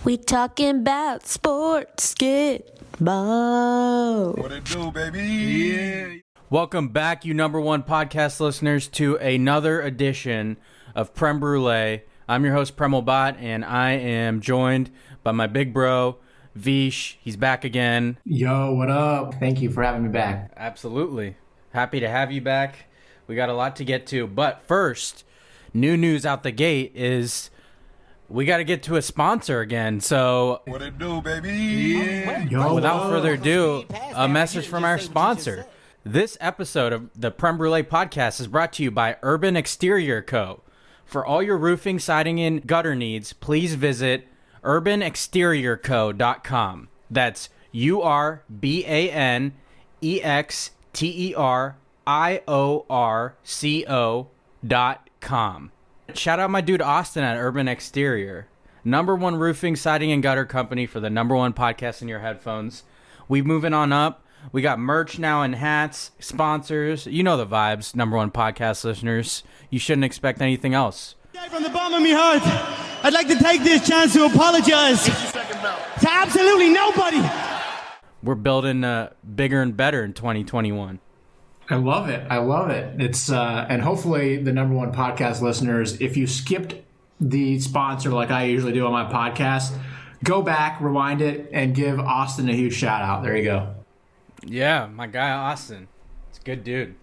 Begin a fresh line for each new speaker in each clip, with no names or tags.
We talking about sports, get ball.
What it do, baby? Yeah.
Welcome back, you number one podcast listeners, to another edition of Prem Brulee. I'm your host, Premal Bot, and I am joined by my big bro, Vish. He's back again.
Yo, what up? Thank you for having me back.
Absolutely. Happy to have you back. We got a lot to get to. But first, new news out the gate is we got to get to a sponsor again. So,
what it do, baby? Yeah.
Yo,
without further ado, a message from our sponsor. This episode of the Prem Brulee podcast is brought to you by Urban Exterior Co. For all your roofing, siding, and gutter needs, please visit urbanexteriorco.com. That's urbanexteriorco.com. Shout out my dude Austin at Urban Exterior. Number one roofing, siding, and gutter company for the number one podcast in your headphones. We moving on up. We got merch now and hats, sponsors. You know the vibes, number one podcast listeners. You shouldn't expect anything else.
From the bottom of my heart, I'd like to take this chance to apologize to absolutely nobody.
We're building bigger and better in 2021.
I love it. It's and hopefully the number one podcast listeners, if you skipped the sponsor like I usually do on my podcast, go back, rewind it, and give Austin a huge shout out. There you go.
Yeah, my guy Austin. It's a good dude.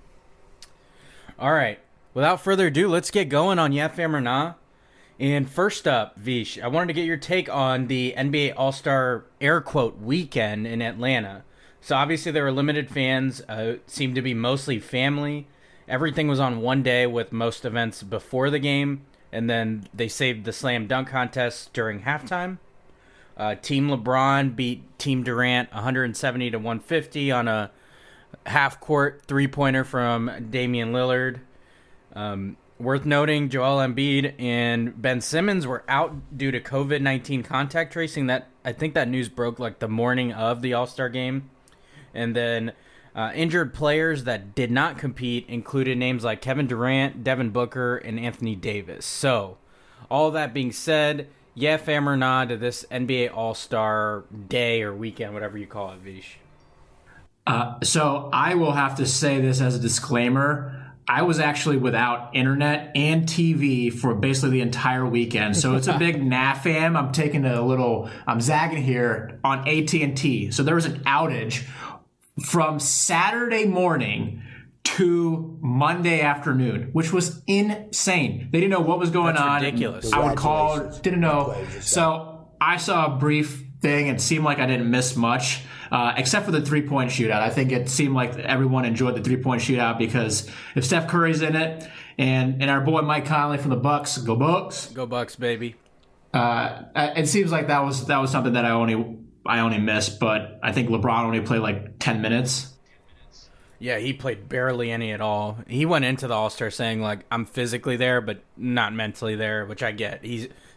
All right. Without further ado, let's get going on Yeah Fam or Nah. And first up, Vish, I wanted to get your take on the NBA All-Star air quote weekend in Atlanta. So obviously there were limited fans, seemed to be mostly family. Everything was on one day with most events before the game, and then they saved the slam dunk contest during halftime. Team LeBron beat Team Durant 170 to 150 on a half-court three-pointer from Damian Lillard. Worth noting, Joel Embiid and Ben Simmons were out due to COVID-19 contact tracing. That I think that news broke like the morning of the All-Star game. And then injured players that did not compete included names like Kevin Durant, Devin Booker, and Anthony Davis. So, all that being said, yeah, fam or nah to this NBA All-Star day or weekend, whatever you call it, Vish.
So I will have to say this as a disclaimer. I was actually without internet and TV for basically the entire weekend. So it's a big nah fam. I'm zagging here on AT&T. So there was an outage from Saturday morning to Monday afternoon, which was insane. They didn't know what was going on.
Ridiculous.
I would call, didn't know. So I saw a brief thing. It seemed like I didn't miss much, except for the three-point shootout. I think it seemed like everyone enjoyed the three-point shootout because if Steph Curry's in it and our boy Mike Conley from the Bucks, go Bucks.
Go Bucks, baby.
It seems like that was something that I only missed, but I think LeBron only played like 10 minutes.
Yeah, he played barely any at all. He went into the All-Star saying, like, I'm physically there, but not mentally there, which I get.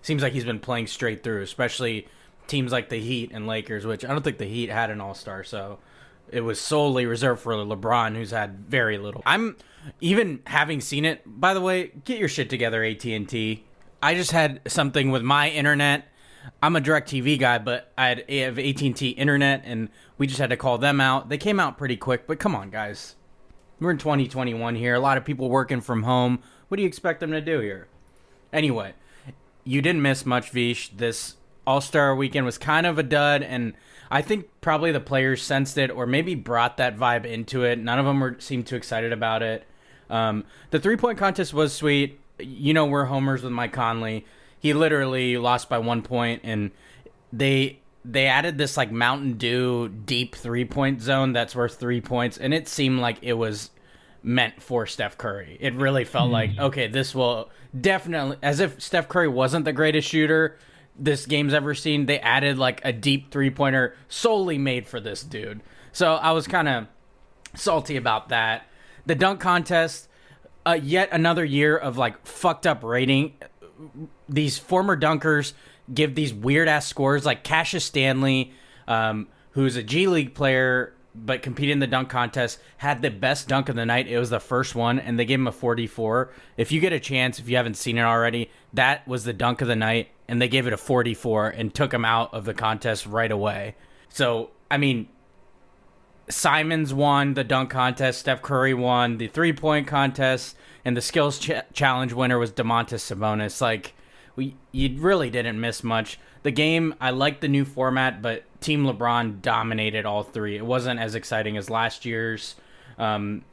Seems like he's been playing straight through, especially teams like the Heat and Lakers, which I don't think the Heat had an All-Star, so it was solely reserved for LeBron, who's had very little. I'm even having seen it, by the way, get your shit together, AT&T. I just had something with my internet. I'm a DirecTV guy, but I have AT&T internet, and we just had to call them out. They came out pretty quick, but come on, guys. We're in 2021 here. A lot of people working from home. What do you expect them to do here? Anyway, you didn't miss much, Vish. This All-Star weekend was kind of a dud, and I think probably the players sensed it or maybe brought that vibe into it. None of them seemed too excited about it. The three-point contest was sweet. You know, we're homers with Mike Conley. He literally lost by 1 point, and they added this like Mountain Dew deep three-point zone that's worth 3 points, and it seemed like it was meant for Steph Curry. It really felt like, okay, this will definitely, as if Steph Curry wasn't the greatest shooter this game's ever seen, they added like a deep three-pointer solely made for this dude. So I was kind of salty about that. The dunk contest, yet another year of like fucked up rating. These former dunkers give these weird ass scores, like Cashews Stanley, who's a G League player but competed in the dunk contest, had the best dunk of the night. It was the first one, and they gave him a 44. If you get a chance, if you haven't seen it already, that was the dunk of the night, and they gave it a 44 and took him out of the contest right away. So, I mean, Simons won the dunk contest, Steph Curry won the three-point contest, and the skills challenge winner was Domantas Sabonis. Like, you really didn't miss much. The game, I liked the new format, but Team LeBron dominated all three. It wasn't as exciting as last year's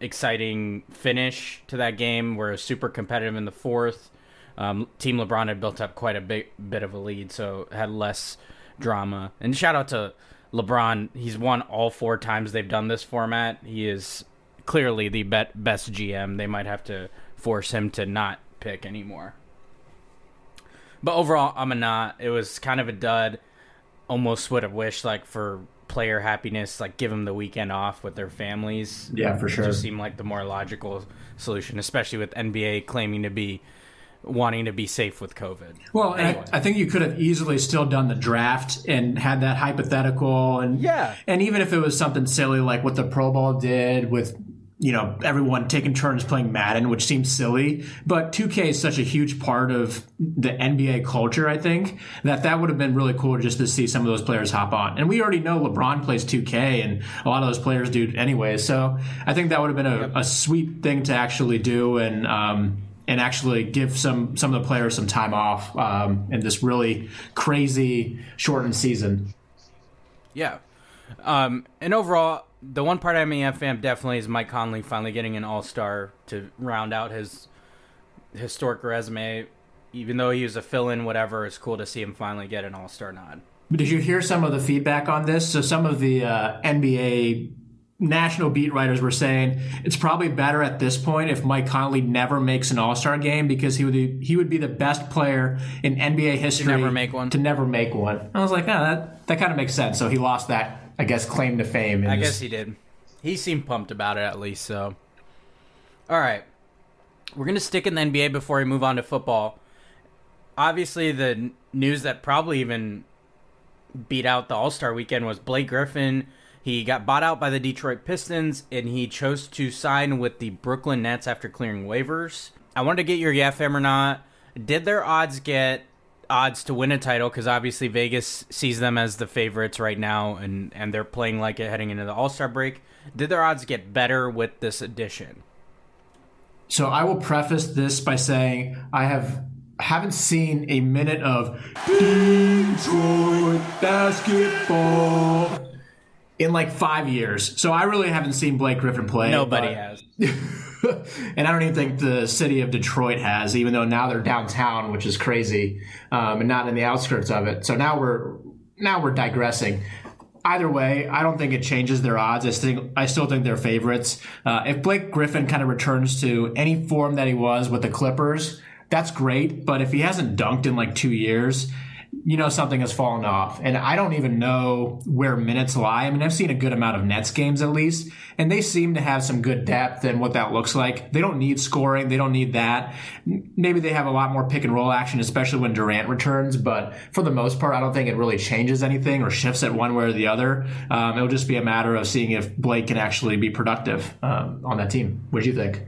exciting finish to that game, where it was super competitive in the fourth. Team LeBron had built up quite a bit of a lead, so it had less drama. And shout out to LeBron. He's won all 4 times they've done this format. He is clearly the best GM. They might have to force him to not pick anymore. But overall, I'm a not. It was kind of a dud. Almost would have wished, like, for player happiness, like, give them the weekend off with their families.
Yeah, for sure.
It just seemed like the more logical solution, especially with NBA claiming to be wanting to be safe with COVID.
Well,
anyway.
I think you could have easily still done the draft and had that hypothetical. And and even if it was something silly like what the Pro Bowl did with, you know, everyone taking turns playing Madden, which seems silly, but 2K is such a huge part of the NBA culture, I think, that would have been really cool just to see some of those players hop on. And we already know LeBron plays 2K, and a lot of those players do anyway. So I think that would have been a sweet thing to actually do, and actually give some of the players some time off in this really crazy shortened season.
Yeah. And overall, the one part I'm a fan definitely is Mike Conley finally getting an All-Star to round out his historic resume. Even though he was a fill-in, whatever, it's cool to see him finally get an All-Star nod.
Did you hear some of the feedback on this? So some of the NBA national beat writers were saying it's probably better at this point if Mike Conley never makes an All-Star game, because he would be the best player in NBA history
to never make one.
I was like, that kind of makes sense. So he lost that, I guess, claim to fame.
I guess he did. He seemed pumped about it, at least. So, all right, we're gonna stick in the NBA before we move on to football. Obviously, the news that probably even beat out the All-Star weekend was Blake Griffin. He got bought out by the Detroit Pistons, and he chose to sign with the Brooklyn Nets after clearing waivers. I wanted to get your yeah, fam or not. Did their odds get odds to win a title? Because obviously Vegas sees them as the favorites right now, and they're playing like it heading into the All-Star break. Did their odds get better with this addition?
So I will preface this by saying I haven't seen a minute of Detroit basketball in like 5 years. So I really haven't seen Blake Griffin play.
Nobody has.
And I don't even think the city of Detroit has, even though now they're downtown, which is crazy, and not in the outskirts of it. So now we're digressing. Either way, I don't think it changes their odds. I still think they're favorites. If Blake Griffin kind of returns to any form that he was with the Clippers, that's great. But if he hasn't dunked in like 2 years, you know something has fallen off. And I don't even know where minutes lie. I mean, I've seen a good amount of Nets games at least, and they seem to have some good depth and what that looks like. They don't need scoring. They don't need that. Maybe they have a lot more pick and roll action, especially when Durant returns. But for the most part, I don't think it really changes anything or shifts it one way or the other. It'll just be a matter of seeing if Blake can actually be productive on that team. What do you think?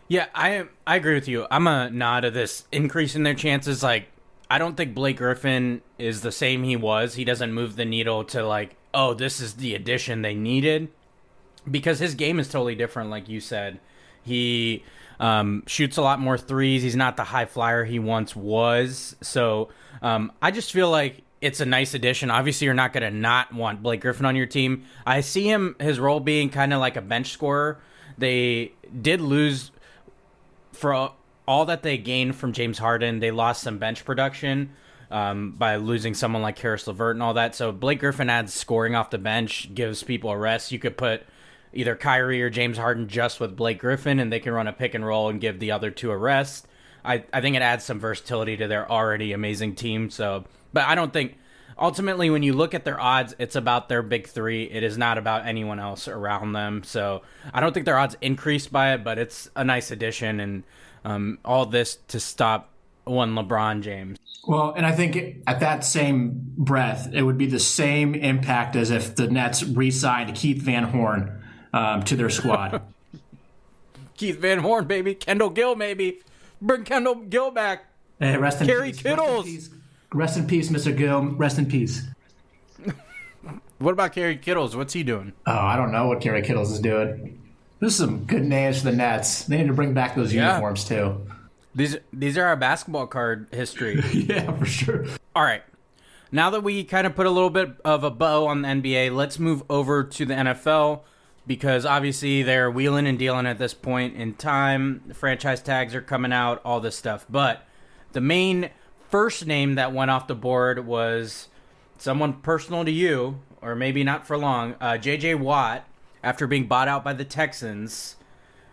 Yeah, I agree with you. I'm a nod of this increase in their chances. Like, I don't think Blake Griffin is the same he was. He doesn't move the needle to like, oh, this is the addition they needed, because his game is totally different. Like you said, he shoots a lot more threes. He's not the high flyer he once was. So I just feel like it's a nice addition. Obviously, you're not going to not want Blake Griffin on your team. I see his role being kind of like a bench scorer. They did lose for all that they gained from James Harden. They lost some bench production by losing someone like Karis LeVert and all that. So Blake Griffin adds scoring off the bench, gives people a rest. You could put either Kyrie or James Harden just with Blake Griffin, and they can run a pick and roll and give the other two a rest. I think it adds some versatility to their already amazing team. So, but I don't think ultimately when you look at their odds, it's about their big three. It is not about anyone else around them. So I don't think their odds increased by it, but it's a nice addition, and all this to stop one LeBron James.
Well, and I think at that same breath, it would be the same impact as if the Nets re-signed Keith Van Horn to their squad.
Keith Van Horn, baby. Kendall Gill, maybe. Bring Kendall Gill back.
Hey, rest in
Kerry
peace.
Kittles.
Rest in peace, Mr. Gill. Rest in peace.
What about Kerry Kittles? What's he doing?
Oh, I don't know what Kerry Kittles is doing. There's some good names for the Nets. They need to bring back those uniforms, too.
These are our basketball card history.
Yeah, for sure.
All right. Now that we kind of put a little bit of a bow on the NBA, let's move over to the NFL because obviously they're wheeling and dealing at this point in time. The franchise tags are coming out, all this stuff. But the main first name that went off the board was someone personal to you, or maybe not for long, J.J. Watt, after being bought out by the Texans,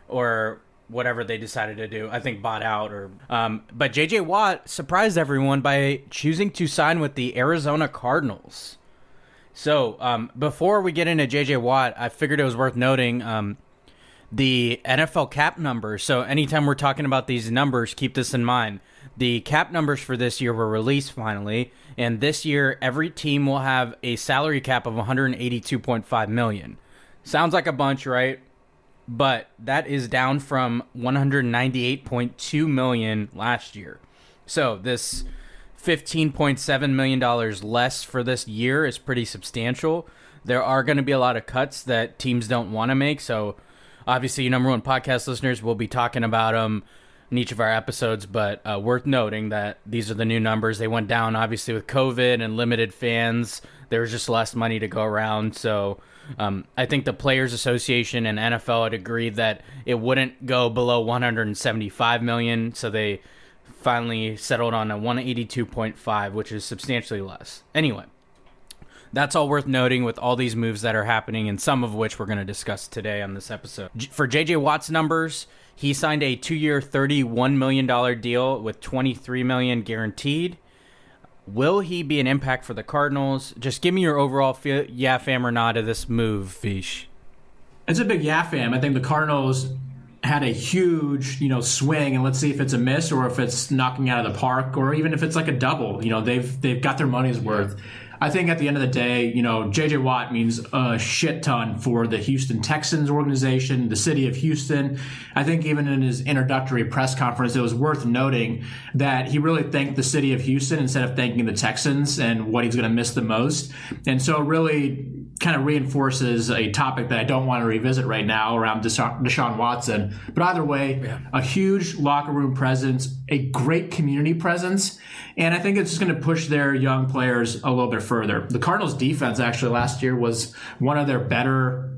or whatever they decided to do. I think bought out or but JJ Watt surprised everyone by choosing to sign with the Arizona Cardinals. So before we get into JJ Watt, I figured it was worth noting the NFL cap numbers. So anytime we're talking about these numbers, keep this in mind. The cap numbers for this year were released finally, and this year every team will have a salary cap of $182.5 million. Sounds like a bunch, right? But that is down from $198.2 million last year. So this $15.7 million less for this year is pretty substantial. There are going to be a lot of cuts that teams don't want to make. So obviously, number one podcast listeners will be talking about them in each of our episodes. But worth noting that these are the new numbers. They went down, obviously, with COVID and limited fans. There was just less money to go around. So I think the Players Association and NFL had agreed that it wouldn't go below $175 million, so they finally settled on a $182.5, which is substantially less. Anyway, that's all worth noting with all these moves that are happening, and some of which we're going to discuss today on this episode. For J.J. Watt's numbers, he signed a 2-year, $31 million deal with $23 million guaranteed. Will he be an impact for the Cardinals? Just give me your overall yeah, fam or not of this move, Vish.
It's a big yeah, fam. I think the Cardinals had a huge, swing, and let's see if it's a miss or if it's knocking out of the park or even if it's like a double. They've got their money's worth. I think at the end of the day, J.J. Watt means a shit ton for the Houston Texans organization, the city of Houston. I think even in his introductory press conference, it was worth noting that he really thanked the city of Houston instead of thanking the Texans and what he's going to miss the most. And so it really kind of reinforces a topic that I don't want to revisit right now around Deshaun Watson. But either way, a huge locker room presence, a great community presence, and I think it's just going to push their young players a little bit further. The Cardinals' defense actually last year was one of their better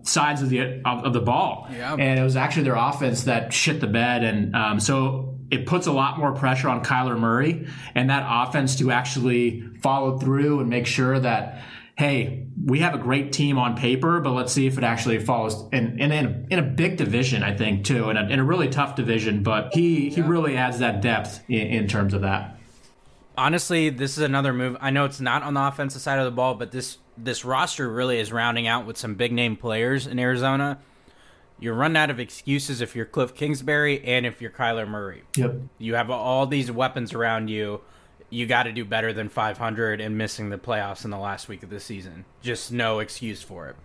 sides of the ball, and it was actually their offense that shit the bed, and so it puts a lot more pressure on Kyler Murray and that offense to actually follow through and make sure that, hey, we have a great team on paper, but let's see if it actually follows in a big division, I think, too, in a really tough division. But he really adds that depth in terms of that.
Honestly, this is another move. I know it's not on the offensive side of the ball, but this roster really is rounding out with some big-name players in Arizona. You're running out of excuses if you're Cliff Kingsbury and if you're Kyler Murray.
Yep.
You have all these weapons around you. You got to do better than 500 and missing the playoffs in the last week of the season. Just no excuse for it.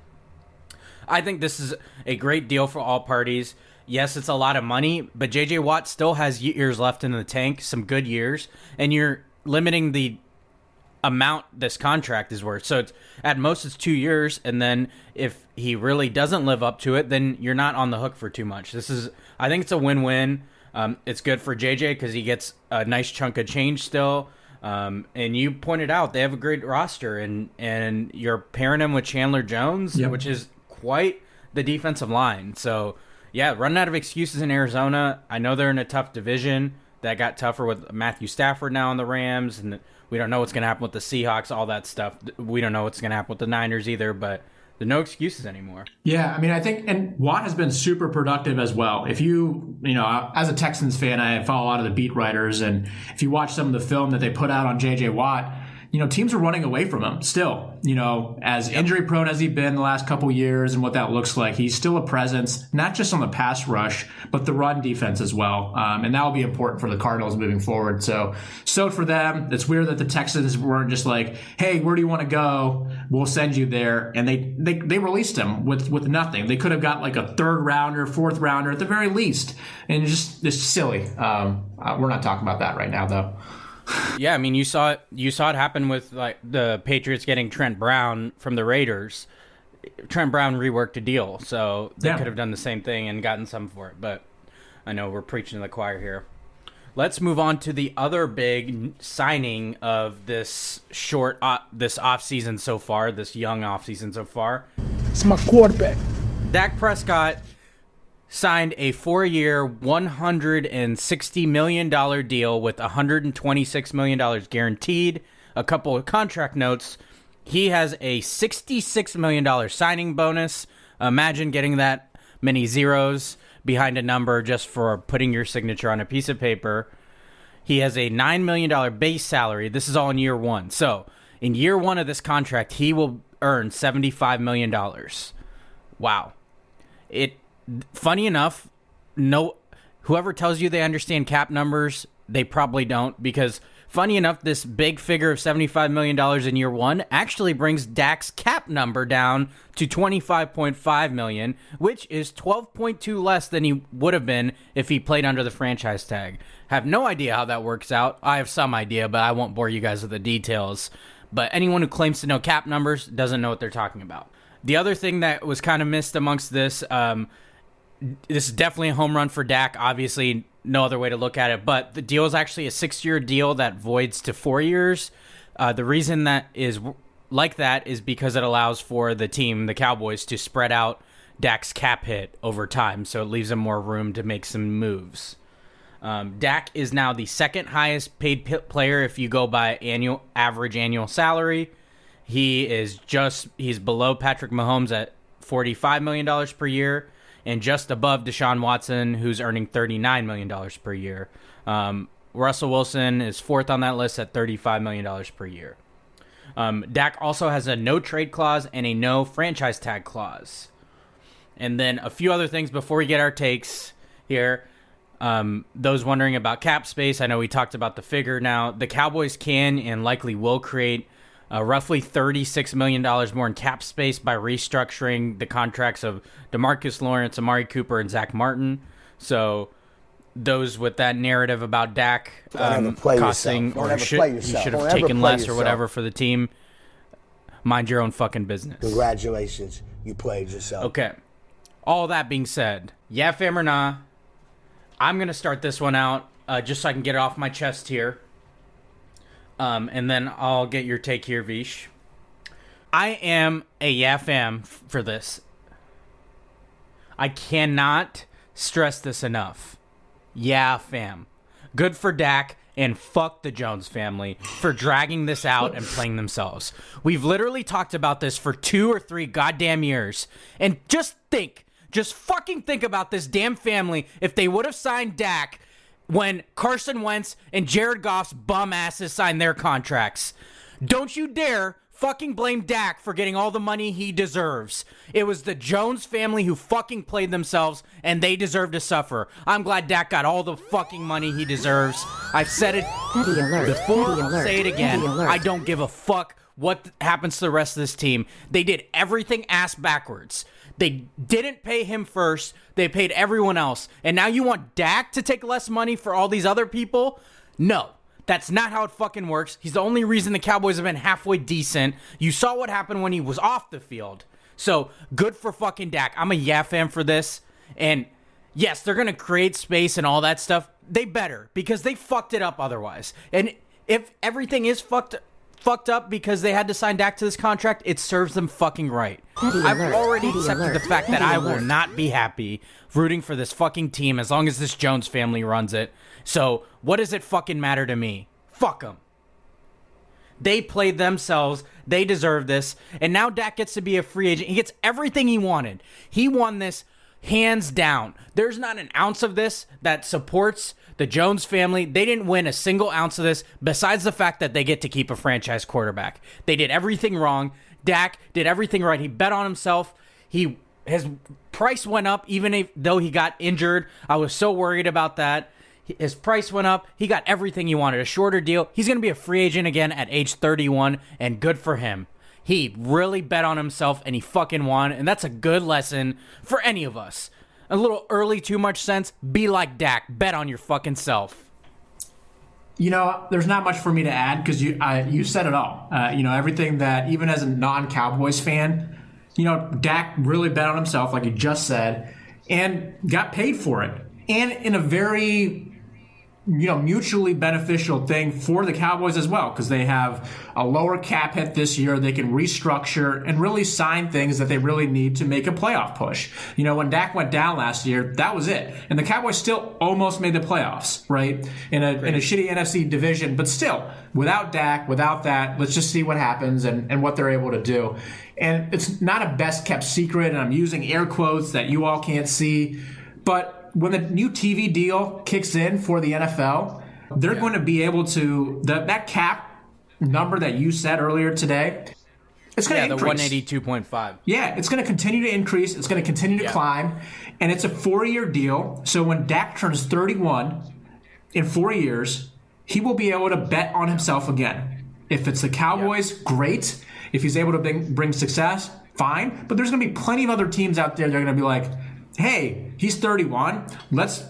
I think this is a great deal for all parties. Yes, it's a lot of money, but J.J. Watt still has years left in the tank, some good years, and you're limiting the amount this contract is worth. So at most it's 2 years, and then if he really doesn't live up to it, then you're not on the hook for too much. I think it's a win-win. It's good for JJ because he gets a nice chunk of change still. And you pointed out they have a great roster, and you're pairing him with Chandler Jones, which is quite the defensive line. So, yeah, running out of excuses in Arizona. I know they're in a tough division. That got tougher with Matthew Stafford now on the Rams, and we don't know what's going to happen with the Seahawks, all that stuff. We don't know what's going to happen with the Niners either, but there are no excuses anymore.
Yeah, I mean, I think, and Watt has been super productive as well. If you as a Texans fan, I follow a lot of the beat writers, and if you watch some of the film that they put out on J.J. Watt, teams are running away from him still. As injury prone as he's been the last couple years and what that looks like, he's still a presence, not just on the pass rush, but the run defense as well. And that will be important for the Cardinals moving forward. So for them, it's weird that the Texans weren't just like, hey, where do you want to go? We'll send you there. And they released him with nothing. They could have got like a third rounder, fourth rounder at the very least. And it's silly. We're not talking about that right now, though.
Yeah, I mean, you saw it happen with like the Patriots getting Trent Brown from the Raiders. Trent Brown reworked a deal, so they could have done the same thing and gotten some for it. But I know we're preaching to the choir here. Let's move on to the other big signing of this this offseason so far, this young offseason so far.
It's my quarterback.
Dak Prescott signed a 4-year, $160 million deal with $126 million guaranteed. A couple of contract notes. He has a $66 million signing bonus. Imagine getting that many zeros behind a number just for putting your signature on a piece of paper. He has a $9 million base salary. This is all in year one. So in year one of this contract, he will earn $75 million. Wow. Funny enough, whoever tells you they understand cap numbers, they probably don't, because funny enough, this big figure of $75 million in year one actually brings Dak's cap number down to $25.5 million, which is 12.2 less than he would have been if he played under the franchise tag. Have no idea how that works out. I have some idea, but I won't bore you guys with the details. But anyone who claims to know cap numbers doesn't know what they're talking about. The other thing that was kind of missed amongst this, this is definitely a home run for Dak. Obviously, no other way to look at it. But the deal is actually a 6-year deal that voids to 4 years. The reason that is like that is because it allows for the team, the Cowboys, to spread out Dak's cap hit over time. So it leaves them more room to make some moves. Dak is now the second highest paid player if you go by average annual salary. He's below Patrick Mahomes at $45 million per year and just above Deshaun Watson, who's earning $39 million per year. Russell Wilson is fourth on that list at $35 million per year. Dak also has a no trade clause and a no franchise tag clause. And then a few other things before we get our takes here. Those wondering about cap space, I know we talked about the figure now. The Cowboys can and likely will create roughly $36 million more in cap space by restructuring the contracts of DeMarcus Lawrence, Amari Cooper, and Zach Martin. So those with that narrative about Dak costing or he should have taken less or whatever for the team, mind your own fucking business.
Congratulations, you played yourself.
Okay. All that being said, yeah, fam or nah, I'm going to start this one out just so I can get it off my chest here. And then I'll get your take here, Vish. I am a yeah fam for this. I cannot stress this enough. Yeah fam. Good for Dak, and fuck the Jones family for dragging this out and playing themselves. We've literally talked about this for 2 or 3 goddamn years. And just fucking think about this damn family if they would have signed Dak when Carson Wentz and Jared Goff's bum asses signed their contracts. Don't you dare fucking blame Dak for getting all the money he deserves. It was the Jones family who fucking played themselves, and they deserve to suffer. I'm glad Dak got all the fucking money he deserves. I've said it before, I'll say it again. I don't give a fuck what happens to the rest of this team. They did everything ass backwards. They didn't pay him first. They paid everyone else. And now you want Dak to take less money for all these other people? No. That's not how it fucking works. He's the only reason the Cowboys have been halfway decent. You saw what happened when he was off the field. So, good for fucking Dak. I'm a yeah fan for this. And yes, they're going to create space and all that stuff. They better, because they fucked it up otherwise. And if everything is fucked up because they had to sign Dak to this contract, it serves them fucking right. I've already accepted the fact that I will not be happy rooting for this fucking team as long as this Jones family runs it. So, what does it fucking matter to me? Fuck them. They played themselves. They deserve this. And now Dak gets to be a free agent. He gets everything he wanted. He won this hands down. There's not an ounce of this that supports the Jones family. They didn't win a single ounce of this besides the fact that they get to keep a franchise quarterback. They did everything wrong. Dak did everything right. He bet on himself. His price went up even though he got injured. I was so worried about that. His price went up. He got everything he wanted, a shorter deal. He's going to be a free agent again at age 31, and good for him. He really bet on himself, and he fucking won, and that's a good lesson for any of us. A little early, too much sense. Be like Dak. Bet on your fucking self.
There's not much for me to add because you said it all. Everything that, even as a non-Cowboys fan, Dak really bet on himself, like you just said, and got paid for it. And in a very mutually beneficial thing for the Cowboys as well, because they have a lower cap hit this year. They can restructure and really sign things that they really need to make a playoff push. When Dak went down last year, that was it. And the Cowboys still almost made the playoffs, right? In a shitty NFC division, but still, without Dak, without that, let's just see what happens and what they're able to do. And it's not a best kept secret, and I'm using air quotes that you all can't see, but when the new TV deal kicks in for the NFL, they're going to be able to, that cap number that you said earlier today, it's going to increase.
The 182.5.
Yeah, it's going to continue to increase. It's going to continue to climb. And it's a 4-year deal. So when Dak turns 31 in 4 years, he will be able to bet on himself again. If it's the Cowboys, great. If he's able to bring success, fine. But there's going to be plenty of other teams out there that are going to be like, hey, he's 31. Let's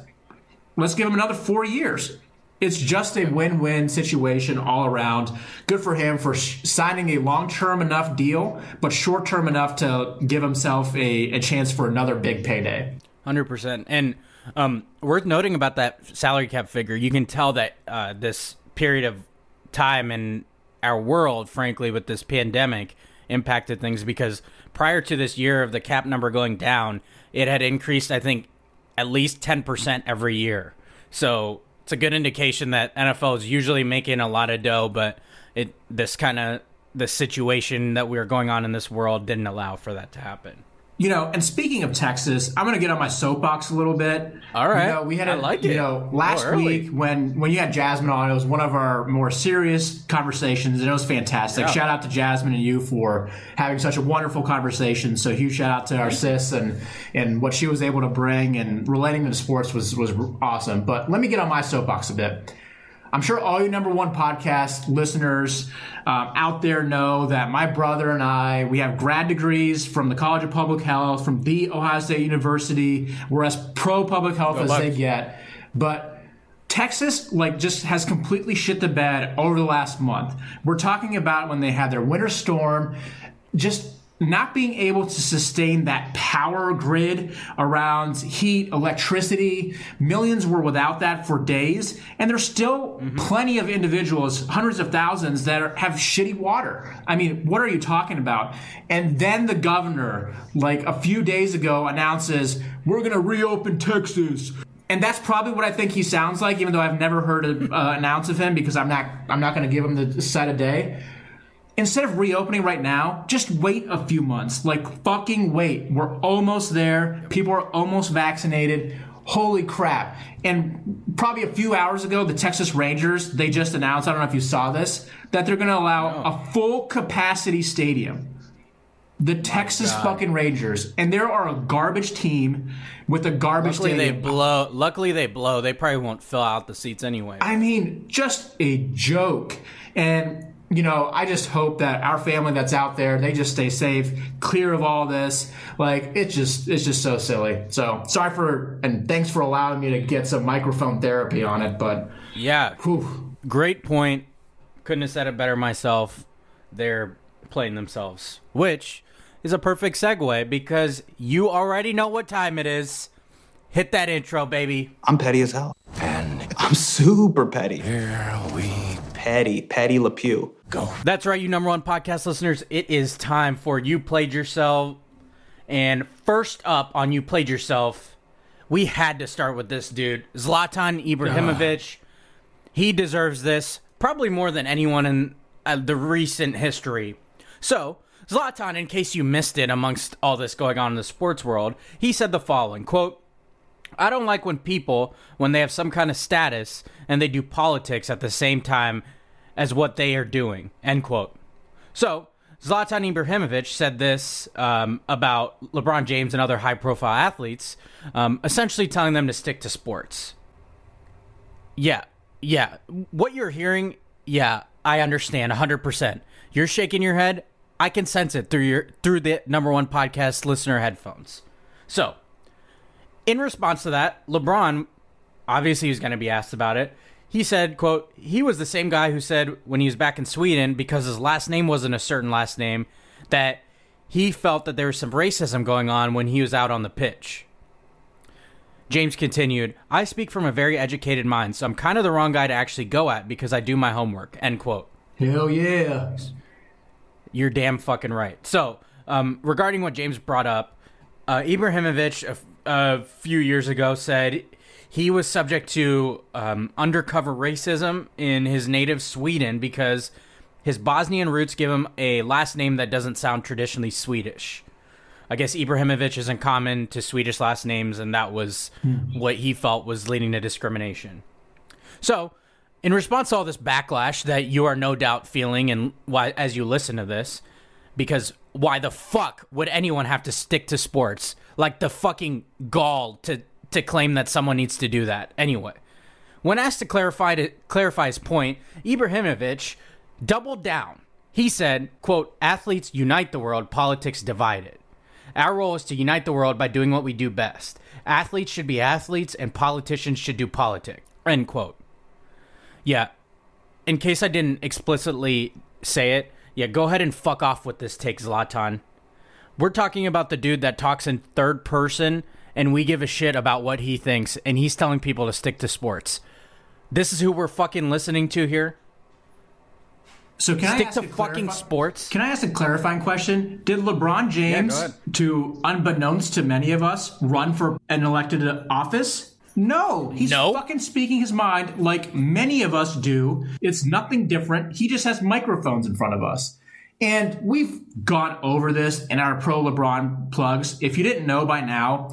give him another 4 years. It's just a win-win situation all around. Good for him for signing a long-term enough deal, but short-term enough to give himself a chance for another big payday.
100%. And worth noting about that salary cap figure, you can tell that this period of time in our world, frankly, with this pandemic, impacted things because prior to this year of the cap number going down, it had increased, I think, at least 10% every year. So it's a good indication that NFL is usually making a lot of dough, but the situation that we are going on in this world didn't allow for that to happen.
And speaking of Texas, I'm going to get on my soapbox a little bit.
All right.
We had last week when you had Jasmine on, it was one of our more serious conversations, and it was fantastic. Yeah. Shout out to Jasmine and you for having such a wonderful conversation. So huge shout out to our sis and what she was able to bring, and relating to the sports was awesome. But let me get on my soapbox a bit. I'm sure all you number one podcast listeners out there know that my brother and I, we have grad degrees from the College of Public Health, from the Ohio State University. We're as pro public health as they get. But Texas just has completely shit the bed over the last month. We're talking about when they had their winter storm, just not being able to sustain that power grid around heat, electricity. Millions were without that for days. And there's still plenty of individuals, hundreds of thousands, that have shitty water. I mean, what are you talking about? And then the governor, a few days ago, announces, we're going to reopen Texas. And that's probably what I think he sounds like, even though I've never heard an ounce of him, because I'm not going to give him the side of day. Instead of reopening right now, just wait a few months. Fucking wait. We're almost there. People are almost vaccinated. Holy crap. And probably a few hours ago, the Texas Rangers, they just announced, I don't know if you saw this, that they're going to allow a full capacity stadium. The Texas fucking Rangers. And there are a garbage team with a garbage stadium.
Luckily they blow. They probably won't fill out the seats anyway.
I mean, just a joke. And I just hope that our family that's out there, they just stay safe, clear of all this. It's just so silly. So sorry and thanks for allowing me to get some microphone therapy on it. But
yeah, great point. Couldn't have said it better myself. They're playing themselves, which is a perfect segue because you already know what time it is. Hit that intro, baby.
I'm petty as hell. And I'm super petty.
Here we
Petty Le Pew.
go.
That's right, you number one podcast listeners. It is time for You Played Yourself. And first up on You Played Yourself, we had to start with this dude, Zlatan Ibrahimovic. He deserves this probably more than anyone in the recent history. So, Zlatan, in case you missed it amongst all this going on in the sports world, he said the following, quote, "I don't like when people, when they have some kind of status and they do politics at the same time as what they are doing," end quote. So, Zlatan Ibrahimovic said this about LeBron James and other high-profile athletes, essentially telling them to stick to sports. Yeah. What you're hearing, yeah, I understand 100%. You're shaking your head. I can sense it through the number one podcast listener headphones. So, in response to that, LeBron, obviously he was going to be asked about it. He said, quote, he was the same guy who said when he was back in Sweden, because his last name wasn't a certain last name, that he felt that there was some racism going on when he was out on the pitch. James continued, "I speak from a very educated mind, so I'm kind of the wrong guy to actually go at because I do my homework," end quote.
Hell yeah.
You're damn fucking right. So, regarding what James brought up, Ibrahimovic a few years ago said he was subject to undercover racism in his native Sweden because his Bosnian roots give him a last name that doesn't sound traditionally Swedish. I guess Ibrahimovic isn't common to Swedish last names, and that was what he felt was leading to discrimination. So, in response to all this backlash that you are no doubt feeling and why, as you listen to this, because why the fuck would anyone have to stick to sports? Like the fucking gall to claim that someone needs to do that. Anyway, when asked to clarify his point, Ibrahimovic doubled down. He said, quote, "Athletes unite the world, politics divide it. Our role is to unite the world by doing what we do best. Athletes should be athletes and politicians should do politics," end quote. Yeah, in case I didn't explicitly say it, yeah, go ahead and fuck off with this take, Zlatan. We're talking about the dude that talks in third person, and we give a shit about what he thinks, and he's telling people to stick to sports. This is who we're fucking listening to here?
So can
Stick
I ask
to fucking sports?
Can I ask a clarifying question? Did LeBron James, to unbeknownst to many of us, run for an elected office? No, he's fucking speaking his mind like many of us do. It's nothing different. He just has microphones in front of us. And we've gone over this in our pro LeBron plugs. If you didn't know by now,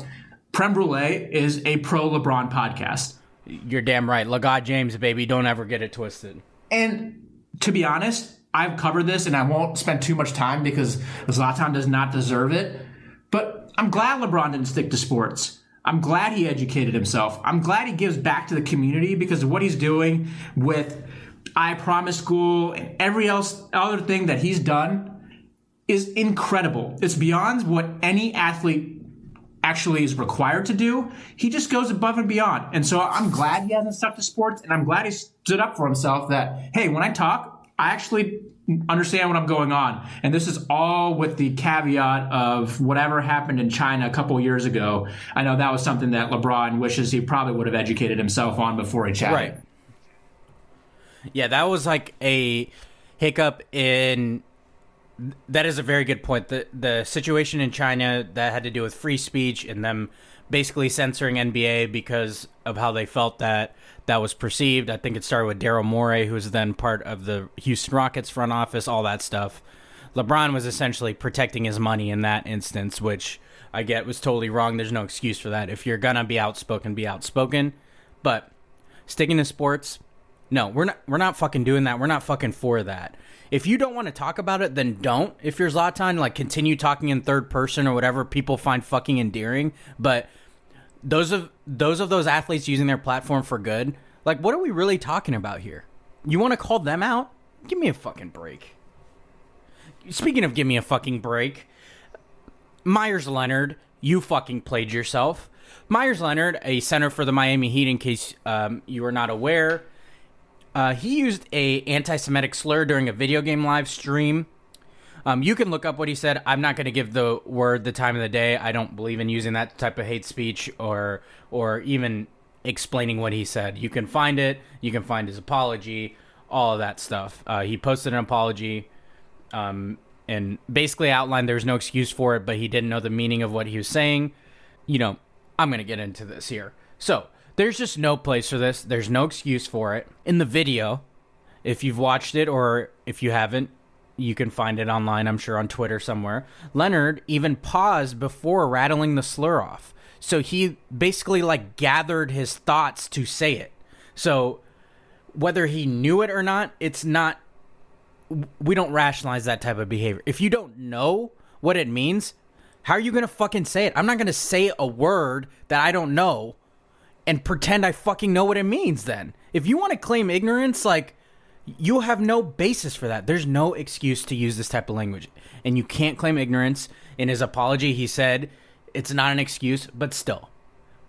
Prem Brulee is a pro LeBron podcast.
You're damn right. LeGod James, baby. Don't ever get it twisted.
And to be honest, I've covered this and I won't spend too much time because Zlatan does not deserve it. But I'm glad LeBron didn't stick to sports. I'm glad he educated himself. I'm glad he gives back to the community because of what he's doing with I Promise School and every other thing that he's done is incredible. It's beyond what any athlete actually is required to do. He just goes above and beyond. And so I'm glad he hasn't stuck to sports, and I'm glad he stood up for himself that, hey, when I talk, I actually understand what I'm going on. And this is all with the caveat of whatever happened in China a couple years ago. I know that was something that LeBron wishes he probably would have educated himself on before he chatted.
Right. Yeah, that was like a hiccup in... That is a very good point. The situation in China that had to do with free speech and them basically censoring NBA because of how they felt that was perceived. I think it started with Daryl Morey, who was then part of the Houston Rockets front office, all that stuff. LeBron was essentially protecting his money in that instance, which I get was totally wrong. There's no excuse for that. If you're going to be outspoken, be outspoken. But sticking to sports, no, we're not fucking doing that. We're not fucking for that. If you don't want to talk about it, then don't. If you're Zlatan, like, continue talking in third person or whatever people find fucking endearing. But those athletes using their platform for good, like, what are we really talking about here? You want to call them out? Give me a fucking break. Speaking of give me a fucking break, Myers Leonard, you fucking played yourself. Myers Leonard, a center for the Miami Heat, in case you are not aware, he used a anti-Semitic slur during a video game live stream. You can look up what he said. I'm not going to give the word the time of the day. I don't believe in using that type of hate speech or even explaining what he said. You can find it. You can find his apology, all of that stuff. He posted an apology and basically outlined there's no excuse for it, but he didn't know the meaning of what he was saying. You know, I'm going to get into this here. So, there's just no place for this. There's no excuse for it. In the video, if you've watched it or if you haven't, You can find it online, I'm sure, on Twitter somewhere. Leonard even paused before rattling the slur off. So he basically like gathered his thoughts to say it. So whether he knew it or not, we don't rationalize that type of behavior. If you don't know what it means, how are you going to fucking say it? I'm not going to say a word that I don't know and pretend I fucking know what it means then. If you want to claim ignorance, like, you have no basis for that. There's no excuse to use this type of language. And you can't claim ignorance. In his apology, he said it's not an excuse, but still,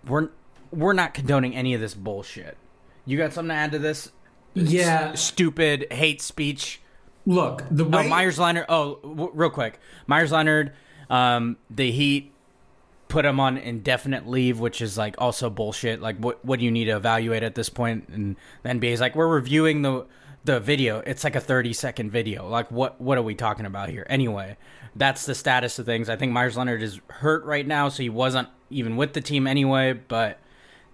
we're not condoning any of this bullshit. You got something to add to this?
Yeah.
Stupid hate speech.
Look, the way...
Myers Leonard... real quick. Myers Leonard, the Heat put him on indefinite leave, which is like also bullshit. Like, what do you need to evaluate at this point? And the NBA is like, we're reviewing the video. It's like a 30-second video. Like, what are we talking about here? Anyway, that's the status of things. I think Myers Leonard is hurt right now, so he wasn't even with the team anyway, but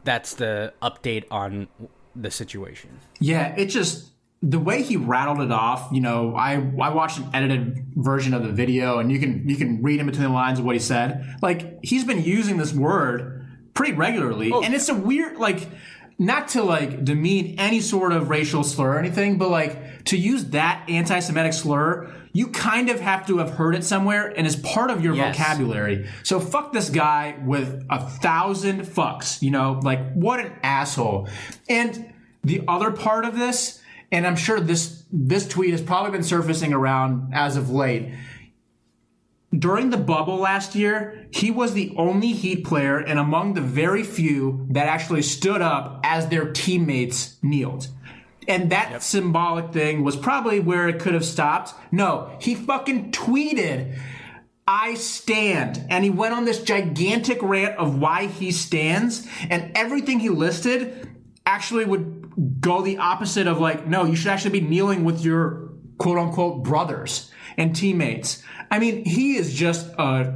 that's the update on the situation.
Yeah, it just... The way he rattled it off, you know, I watched an edited version of the video, and you can read in between the lines of what he said. Like, he's been using this word pretty regularly, and it's a weird, like, not to like demean any sort of racial slur or anything, but like to use that anti-Semitic slur, you kind of have to have heard it somewhere and is part of your vocabulary. So fuck this guy with 1,000 fucks, you know, like, what an asshole. And the other part of this, and I'm sure this tweet has probably been surfacing around as of late. During the bubble last year, he was the only Heat player and among the very few that actually stood up as their teammates kneeled. And that symbolic thing was probably where it could have stopped. No, he fucking tweeted, "I stand." And he went on this gigantic rant of why he stands. And everything he listed actually would go the opposite of like, no, you should actually be kneeling with your quote unquote brothers and teammates. I mean, he is just a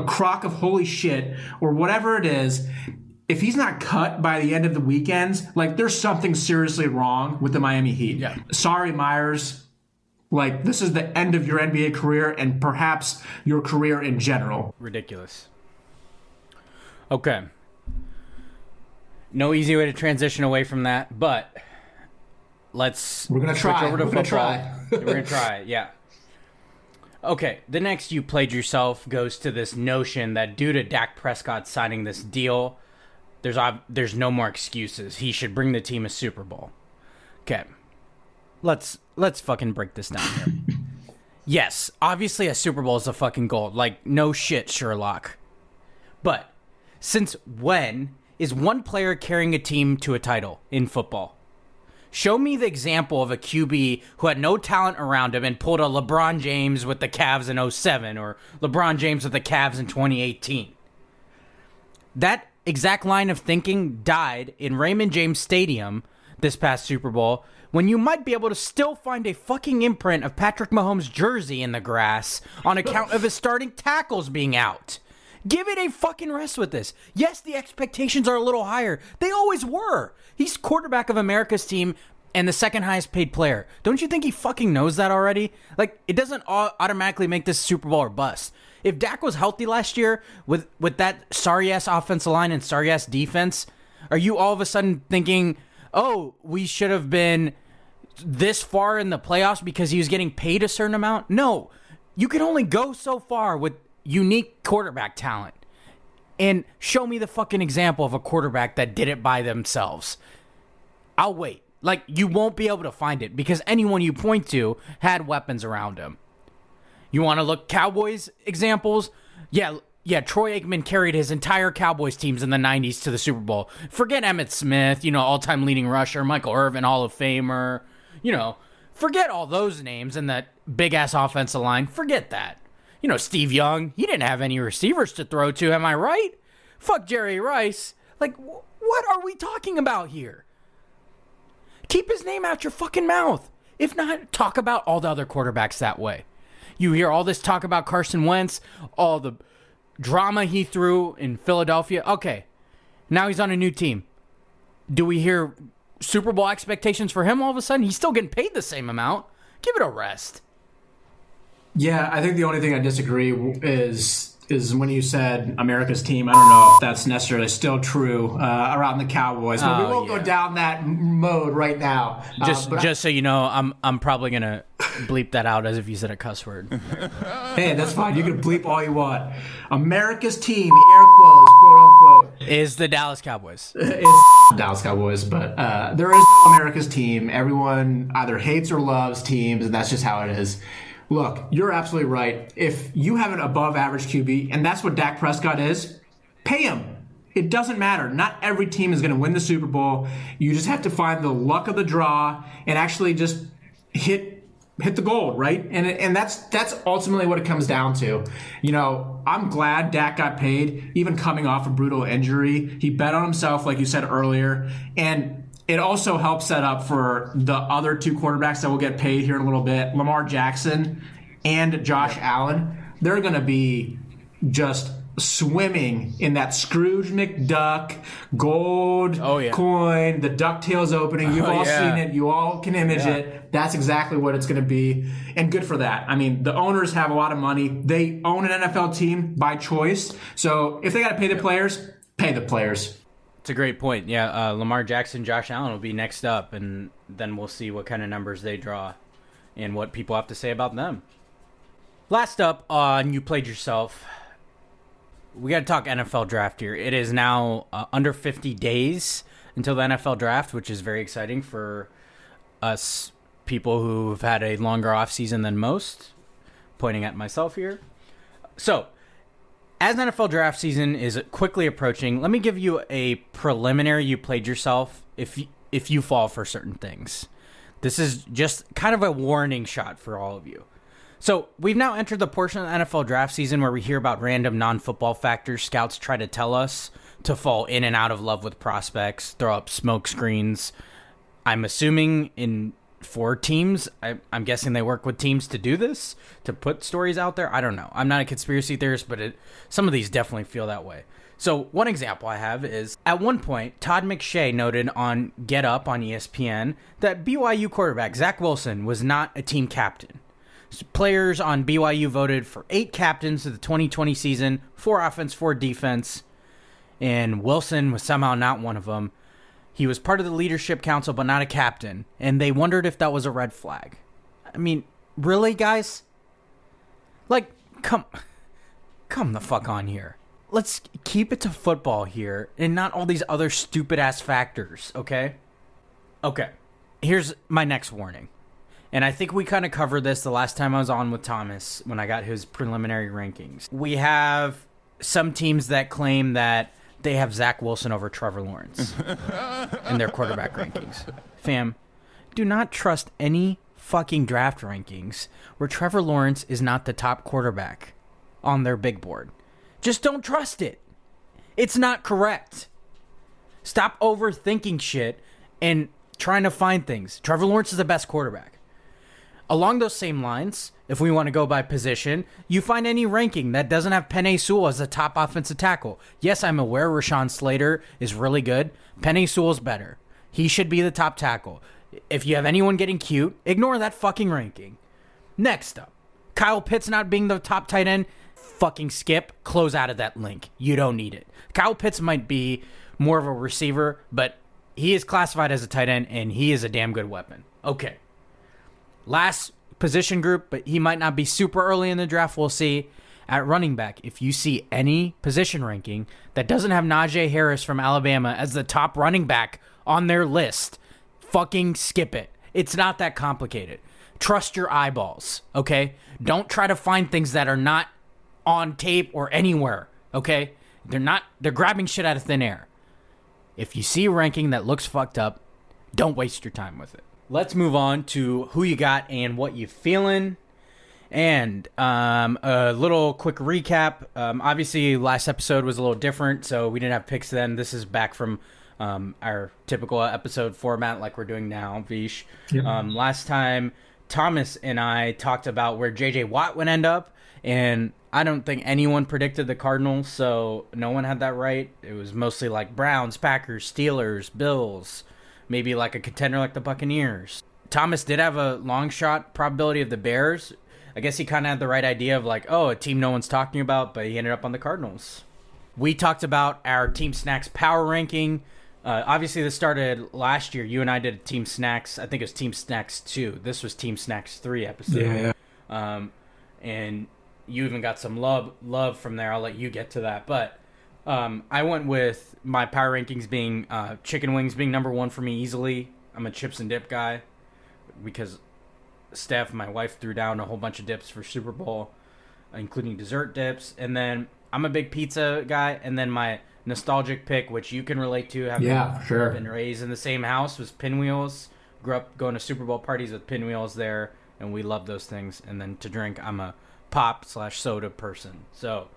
crock of holy shit or whatever it is. If he's not cut by the end of the weekends, like, there's something seriously wrong with the Miami Heat. Yeah. Sorry, Myers. Like, this is the end of your NBA career and perhaps your career in general.
Ridiculous. Okay. No easy way to transition away from that, but we're gonna try. Switch over to football. We're gonna try it, yeah. Okay, the next you played yourself goes to this notion that due to Dak Prescott signing this deal, there's no more excuses. He should bring the team a Super Bowl. Okay, let's fucking break this down here. Yes, obviously a Super Bowl is a fucking goal. Like, no shit, Sherlock. But since when is one player carrying a team to a title in football? Show me the example of a QB who had no talent around him and pulled a LeBron James with the Cavs in 2007 or LeBron James with the Cavs in 2018. That exact line of thinking died in Raymond James Stadium this past Super Bowl, when you might be able to still find a fucking imprint of Patrick Mahomes' jersey in the grass on account of his starting tackles being out. Give it a fucking rest with this. Yes, the expectations are a little higher. They always were. He's quarterback of America's team and the second highest paid player. Don't you think he fucking knows that already? Like, it doesn't automatically make this Super Bowl or bust. If Dak was healthy last year with that sorry-ass offensive line and sorry-ass defense, are you all of a sudden thinking, oh, we should have been this far in the playoffs because he was getting paid a certain amount? No. You can only go so far with unique quarterback talent. And show me the fucking example of a quarterback that did it by themselves. I'll wait. Like, you won't be able to find it because anyone you point to had weapons around him. You want to look Cowboys examples? Yeah, Troy Aikman carried his entire Cowboys teams in the 90s to the Super Bowl. Forget Emmitt Smith, all-time leading rusher, Michael Irvin, Hall of Famer. Forget all those names and that big-ass offensive line. Forget that. Steve Young, he didn't have any receivers to throw to, am I right? Fuck Jerry Rice. Like, what are we talking about here? Keep his name out your fucking mouth. If not, talk about all the other quarterbacks that way. You hear all this talk about Carson Wentz, all the drama he threw in Philadelphia. Okay, now he's on a new team. Do we hear Super Bowl expectations for him all of a sudden? He's still getting paid the same amount. Give it a rest.
Yeah, I think the only thing I disagree is when you said America's team. I don't know if that's necessarily still true around the Cowboys, but we won't go down that mode right now.
Just so you know, I'm probably gonna bleep that out as if you said a cuss word.
Hey, that's fine. You can bleep all you want. America's team, air quotes, quote unquote,
Is the Dallas Cowboys.
It's Dallas Cowboys, but there is America's team. Everyone either hates or loves teams, and that's just how it is. Look, you're absolutely right. If you have an above average QB, and that's what Dak Prescott is, pay him. It doesn't matter. Not every team is going to win the Super Bowl. You just have to find the luck of the draw and actually just hit the gold, right? And that's ultimately what it comes down to. You know, I'm glad Dak got paid, even coming off a brutal injury. He bet on himself, like you said earlier, and it also helps set up for the other two quarterbacks that will get paid here in a little bit, Lamar Jackson and Josh Allen. They're going to be just swimming in that Scrooge McDuck gold coin, the DuckTales opening. You've all seen it. You all can image it. That's exactly what it's going to be. And good for that. I mean, the owners have a lot of money. They own an NFL team by choice. So if they got to pay the players, pay the players.
It's a great point. Yeah, Lamar Jackson, Josh Allen will be next up, and then we'll see what kind of numbers they draw and what people have to say about them. Last up on You Played Yourself, we got to talk NFL draft here. It is now under 50 days until the NFL draft, which is very exciting for us people who've had a longer offseason than most, pointing at myself here. So, as NFL draft season is quickly approaching, let me give you a preliminary You Played Yourself if you fall for certain things. This is just kind of a warning shot for all of you. So we've now entered the portion of the NFL draft season where we hear about random non-football factors scouts try to tell us to fall in and out of love with prospects, throw up smoke screens. I'm assuming for teams, I'm guessing they work with teams to do this, to put stories out there. I don't know. I'm not a conspiracy theorist, but some of these definitely feel that way. So one example I have is, at one point, Todd McShay noted on Get Up on ESPN that BYU quarterback Zach Wilson was not a team captain. Players on BYU voted for 8 captains of the 2020 season, 4 offense, 4 defense, and Wilson was somehow not one of them. He was part of the leadership council, but not a captain, and they wondered if that was a red flag. I mean, really, guys? Like, come the fuck on here. Let's keep it to football here, and not all these other stupid-ass factors, okay? Okay, here's my next warning. And I think we kind of covered this the last time I was on with Thomas when I got his preliminary rankings. We have some teams that claim that they have Zach Wilson over Trevor Lawrence in their quarterback rankings. Fam, do not trust any fucking draft rankings where Trevor Lawrence is not the top quarterback on their big board. Just don't trust it. It's not correct. Stop overthinking shit and trying to find things. Trevor Lawrence is the best quarterback. Along those same lines, if we want to go by position, you find any ranking that doesn't have Penei Sewell as the top offensive tackle. Yes, I'm aware Rashawn Slater is really good. Penei Sewell's better. He should be the top tackle. If you have anyone getting cute, ignore that fucking ranking. Next up, Kyle Pitts not being the top tight end, fucking skip, close out of that link. You don't need it. Kyle Pitts might be more of a receiver, but he is classified as a tight end, and he is a damn good weapon. Okay. Last position group, but he might not be super early in the draft. We'll see. At running back, if you see any position ranking that doesn't have Najee Harris from Alabama as the top running back on their list, fucking skip it. It's not that complicated. Trust your eyeballs, okay? Don't try to find things that are not on tape or anywhere, okay? They're grabbing shit out of thin air. If you see a ranking that looks fucked up, don't waste your time with it. Let's move on to who you got and what you feeling. And a little quick recap. Obviously, last episode was a little different, so we didn't have picks then. This is back from our typical episode format like we're doing now, Vish. Yep. Last time, Thomas and I talked about where J.J. Watt would end up, and I don't think anyone predicted the Cardinals, so no one had that right. It was mostly like Browns, Packers, Steelers, Bills, maybe like a contender like the Buccaneers. Thomas did have a long shot probability of the Bears. I guess he kind of had the right idea of like, oh, a team no one's talking about, but he ended up on the Cardinals. We talked about our Team Snacks power ranking. Obviously, this started last year. You and I did a Team Snacks. I think it was Team Snacks 2. This was Team Snacks 3 episode.
Yeah.
And you even got some love from there. I'll let you get to that. But I went with my power rankings being chicken wings being number 1 for me easily. I'm a chips and dip guy because Steph, my wife, threw down a whole bunch of dips for Super Bowl, including dessert dips. And then I'm a big pizza guy. And then my nostalgic pick, which you can relate to, having
for sure.
been raised in the same house, was pinwheels. Grew up going to Super Bowl parties with pinwheels there, and we love those things. And then to drink, I'm a pop/soda person. So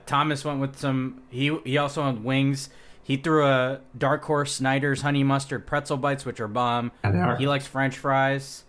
Thomas went with some. He also went with wings. He threw a Dark Horse Snyder's honey mustard pretzel bites, which are bomb.
Yeah, they are.
He likes French fries,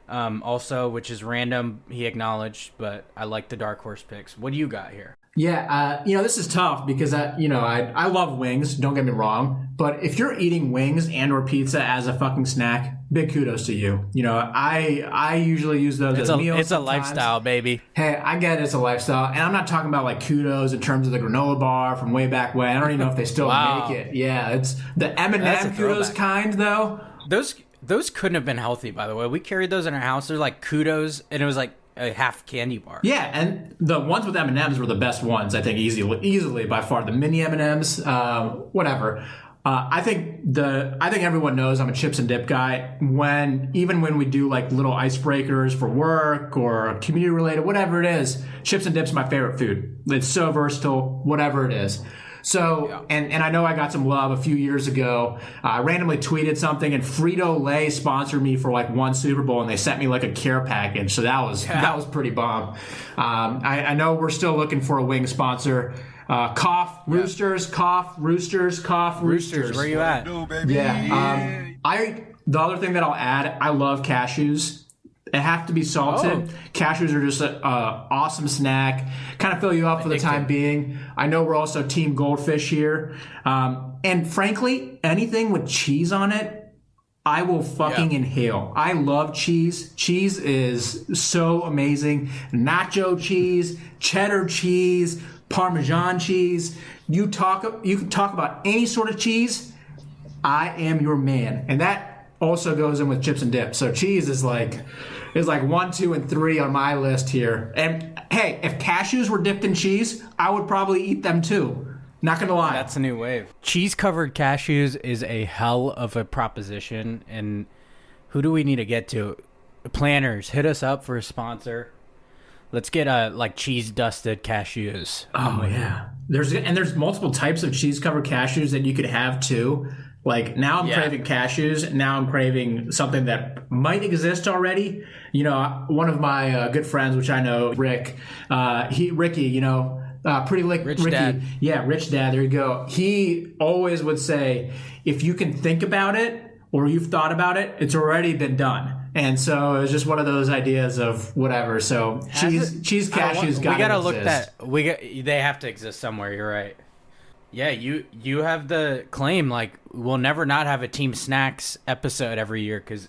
also, which is random. He acknowledged, but I like the Dark Horse picks. What do you got here?
Yeah, this is tough because I love wings. Don't get me wrong, but if you're eating wings and or pizza as a fucking snack, big kudos to you. I usually use those as meals.
It's a lifestyle, baby.
Hey, I get it's a lifestyle, and I'm not talking about like kudos in terms of the granola bar from way back when. I don't even know if they still
Wow.
make it. Yeah, it's the
That's a
M&M kudos
throwback.
kind though.
Those couldn't have been healthy, by the way. We carried those in our house. They're like kudos, and it was like a half candy bar.
Yeah, and the ones with M&Ms were the best ones, I think, easily by far. The mini M&Ms, whatever. I think everyone knows I'm a chips and dip guy. Even when we do like little icebreakers for work or community related, whatever it is, chips and dip's my favorite food. It's so versatile, whatever it is. So, and I know I got some love a few years ago. I randomly tweeted something, and Frito-Lay sponsored me for like one Super Bowl, and they sent me like a care package. So that was pretty bomb. I know we're still looking for a wing sponsor. Cough, roosters, cough, roosters, cough, roosters.
Where you at?
Do, baby.
Yeah. The other thing that I'll add, I love cashews. They have to be salted. Cashews are just an awesome snack. Kind of fill you up for the time being. I know we're also team goldfish here. And frankly, anything with cheese on it, I will fucking inhale. I love cheese. Cheese is so amazing. Nacho cheese, cheddar cheese, Parmesan cheese. You can talk about any sort of cheese, I am your man. And that also goes in with chips and dip. So cheese is like 1, 2, and 3 on my list here. And hey, if cashews were dipped in cheese, I would probably eat them too. Not gonna lie.
That's a new wave. Cheese-covered cashews is a hell of a proposition, and who do we need to get to? Planners, hit us up for a sponsor. Let's get cheese-dusted cashews.
Oh yeah. There's multiple types of cheese-covered cashews that you could have too. Like now I'm craving cashews. Now I'm craving something that might exist already. One of my good friends, which I know, Ricky, Pretty Lick Ricky.
Dad.
Yeah, Rich Dad. There you go. He always would say, if you can think about it or you've thought about it, it's already been done. And so it was just one of those ideas of whatever. So cheese cashews got to
We gotta look
exist.
They have to exist somewhere. You're right. Yeah, you have the claim, like, we'll never not have a Team Snacks episode every year because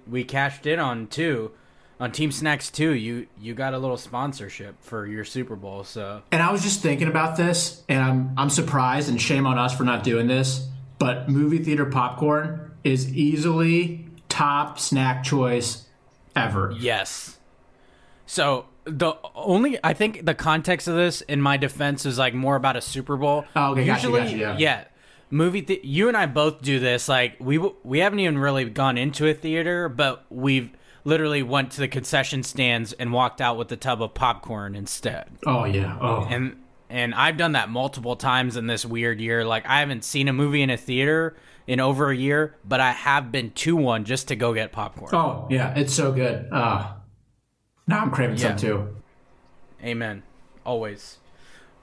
we cashed in on Team Snacks 2. You got a little sponsorship for your Super Bowl. So,
and I was just thinking about this, and I'm surprised, and shame on us for not doing this, but movie theater popcorn is easily top snack choice ever.
yes. So I think the context of this, in my defense, is like more about a Super Bowl.
Oh, okay,
Usually,
gotcha, yeah.
You and I both do this. Like we haven't even really gone into a theater, but we've literally went to the concession stands and walked out with a tub of popcorn instead.
Oh yeah. Oh.
And I've done that multiple times in this weird year. Like, I haven't seen a movie in a theater in over a year, but I have been to one just to go get popcorn.
Oh yeah, it's so good. Now I'm craving some too.
Amen. Always.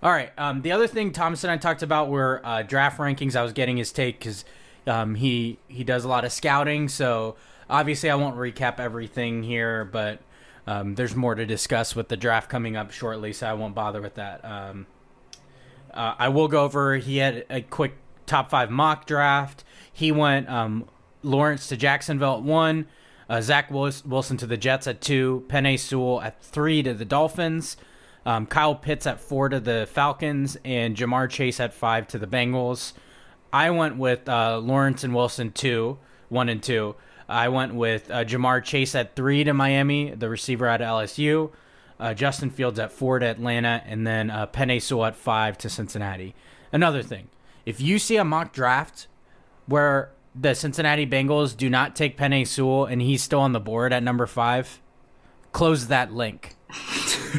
All right. The other thing Thomas and I talked about were draft rankings. I was getting his take because he does a lot of scouting. So obviously I won't recap everything here, but there's more to discuss with the draft coming up shortly, so I won't bother with that. I will go over, he had a quick top 5 mock draft. He went Lawrence to Jacksonville at 1. Zach Wilson to the Jets at 2, Penei Sewell at 3 to the Dolphins, Kyle Pitts at 4 to the Falcons, and Jamar Chase at 5 to the Bengals. I went with Lawrence and Wilson 1 and 2. I went with Jamar Chase at 3 to Miami, the receiver out of LSU, Justin Fields at 4 to Atlanta, and then Penei Sewell at 5 to Cincinnati. Another thing, if you see a mock draft where the Cincinnati Bengals do not take Penei Sewell and he's still on the board at number 5, close that link.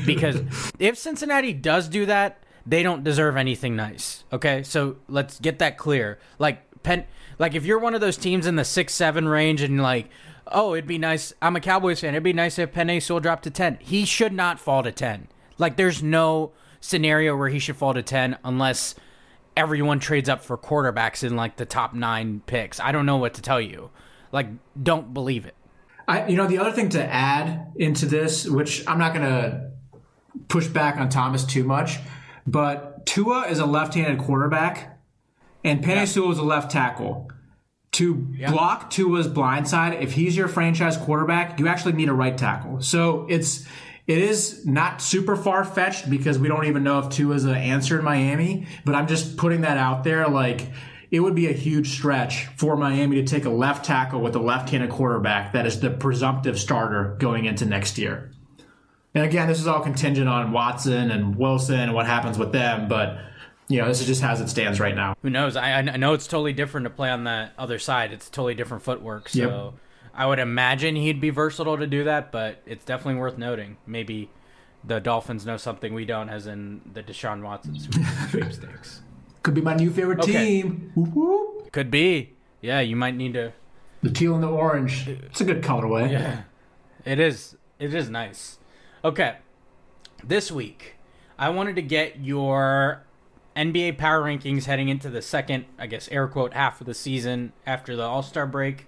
Because if Cincinnati does do that, they don't deserve anything nice. Okay, so let's get that clear. Like if you're one of those teams in the 6-7 range and like, oh, it'd be nice. I'm a Cowboys fan. It'd be nice if Penei Sewell dropped to 10. He should not fall to 10. Like, there's no scenario where he should fall to 10 unless everyone trades up for quarterbacks in like the top 9 picks. I don't know what to tell you. Like, don't believe it.
The other thing to add into this, which I'm not going to push back on Thomas too much, but Tua is a left-handed quarterback and Penei Sewell is a left tackle. To block Tua's blindside, if he's your franchise quarterback, you actually need a right tackle. So it is not super far-fetched because we don't even know if Tua is an answer in Miami, but I'm just putting that out there. Like, it would be a huge stretch for Miami to take a left tackle with a left-handed quarterback that is the presumptive starter going into next year. And again, this is all contingent on Watson and Wilson and what happens with them, but this is just as it stands right now.
Who knows? I know it's totally different to play on the other side. It's totally different footwork, so I would imagine he'd be versatile to do that, but it's definitely worth noting. Maybe the Dolphins know something we don't, as in the Deshaun Watson sweepstakes.
Could be my new favorite team. Whoop, whoop.
Could be. Yeah, you might need to.
The teal and the orange. It's a good colorway.
Yeah, it is. It is nice. Okay, this week I wanted to get your NBA power rankings heading into the second, I guess, air quote, half of the season after the All-Star break.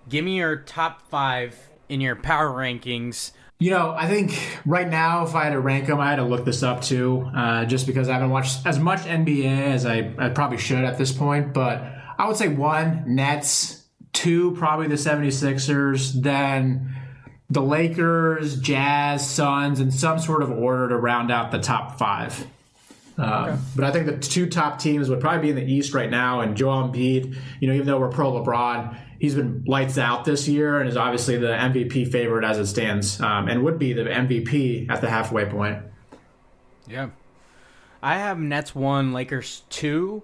Give me your top 5 in your power rankings.
I think right now, if I had to rank them, I had to look this up too, just because I haven't watched as much NBA as I probably should at this point. But I would say 1, Nets, 2, probably the 76ers, then the Lakers, Jazz, Suns, in some sort of order to round out the top 5. But I think the 2 top teams would probably be in the East right now, and Joel Embiid, even though we're pro LeBron, he's been lights out this year and is obviously the MVP favorite as it stands, and would be the MVP at the halfway point.
Yeah. I have Nets 1, Lakers 2,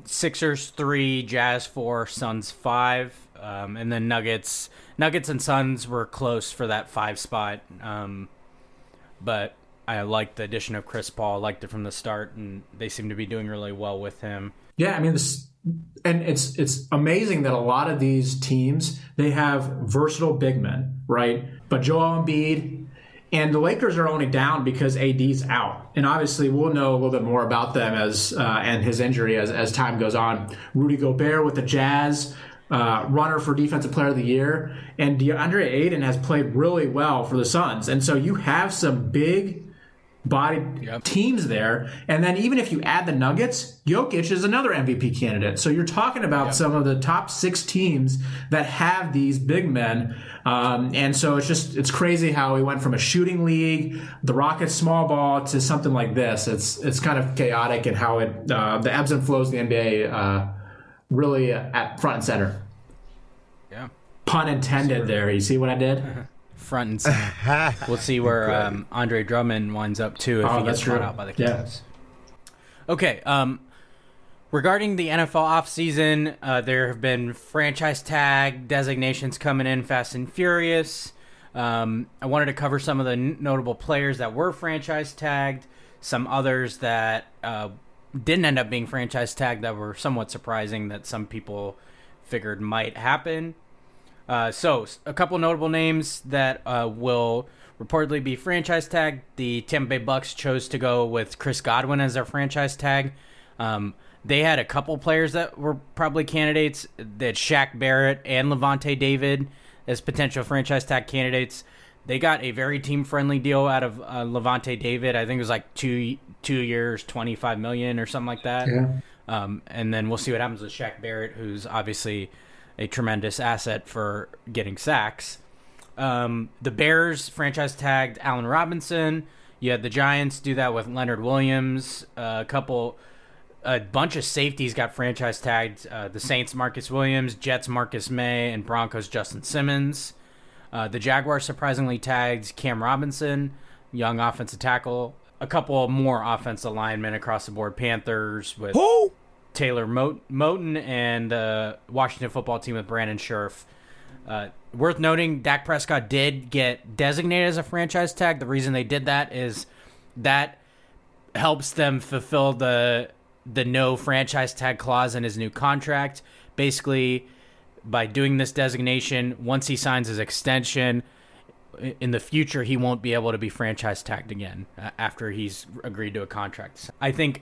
Sixers 3, Jazz 4, Suns 5, and then Nuggets and Suns were close for that 5 spot, but I liked the addition of Chris Paul. I liked it from the start, and they seem to be doing really well with him.
Yeah, I mean, it's amazing that a lot of these teams, they have versatile big men, right? But Joel Embiid and the Lakers are only down because AD's out. And obviously, we'll know a little bit more about them and his injury as time goes on. Rudy Gobert with the Jazz, runner for Defensive Player of the Year, and DeAndre Ayton has played really well for the Suns. And so you have some big body teams there. And then even if you add the Nuggets, Jokic is another MVP candidate. So you're talking about some of the top 6 teams that have these big men. And so it's crazy how we went from a shooting league, the Rockets small ball, to something like this. It's kind of chaotic, and how the ebbs and flows of the NBA really at front and center.
Yeah.
Pun intended there. You see what I did?
Front and center. We'll see where Andre Drummond winds up too if he gets caught out by the Cavs. Yeah. Okay. Regarding the NFL offseason, there have been franchise tag designations coming in fast and furious. I wanted to cover some of the notable players that were franchise tagged, some others that didn't end up being franchise tagged that were somewhat surprising that some people figured might happen. So a couple notable names that will reportedly be franchise tagged. The Tampa Bay Bucks chose to go with Chris Godwin as their franchise tag. They had a couple players that were probably candidates. They had Shaq Barrett and Levante David as potential franchise tag candidates. They got a very team-friendly deal out of Levante David. I think it was like 2 years, $25 million or something like that. Yeah. And then we'll see what happens with Shaq Barrett, who's obviously a tremendous asset for getting sacks. The Bears franchise tagged Allen Robinson. You had the Giants do that with Leonard Williams. A bunch of safeties got franchise tagged. The Saints, Marcus Williams, Jets, Marcus May, and Broncos, Justin Simmons. The Jaguars surprisingly tagged Cam Robinson, young offensive tackle. A couple more offensive linemen across the board. Panthers with Taylor Moton, and Washington football team with Brandon Scherf. Worth noting, Dak Prescott did get designated as a franchise tag. The reason they did that is that helps them fulfill the no franchise tag clause in his new contract. Basically, by doing this designation, once he signs his extension, in the future, he won't be able to be franchise tagged again after he's agreed to a contract. I think